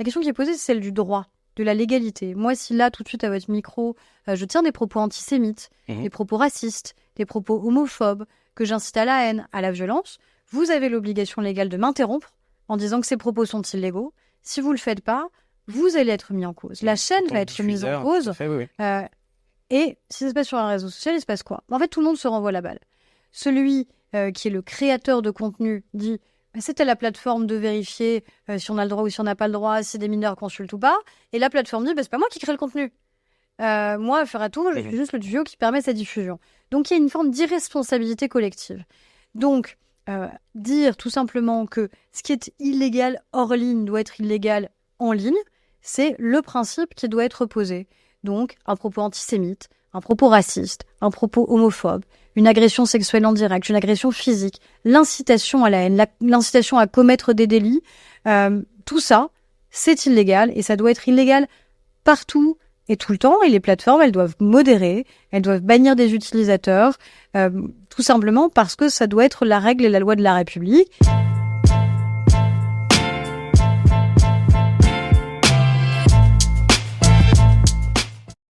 La question qui est posée, c'est celle du droit, de la légalité. Moi, si là, tout de suite, à votre micro, je tiens des propos antisémites, des propos racistes, des propos homophobes, que j'incite à la haine, à la violence, vous avez l'obligation légale de m'interrompre en disant que ces propos sont illégaux. Si vous ne le faites pas, vous allez être mis en cause. La chaîne va être mise en cause. Et si ça se passe sur un réseau social, il se passe quoi? En fait, tout le monde se renvoie la balle. Celui qui est le créateur de contenu dit c'est à la plateforme de vérifier si on a le droit ou si on n'a pas le droit, si des mineurs consultent ou pas. Et la plateforme dit c'est pas moi qui crée le contenu. Moi, à faire un tour, je suis juste le tuyau qui permet sa diffusion. Donc, il y a une forme d'irresponsabilité collective. Donc, dire tout simplement que ce qui est illégal hors ligne doit être illégal en ligne, c'est le principe qui doit être posé. Donc, un propos antisémite, un propos raciste, un propos homophobe, une agression sexuelle en direct, une agression physique, l'incitation à la haine, l'incitation à commettre des délits, tout ça, c'est illégal et ça doit être illégal partout et tout le temps. Et les plateformes, elles doivent modérer, elles doivent bannir des utilisateurs, tout simplement parce que ça doit être la règle et la loi de la République.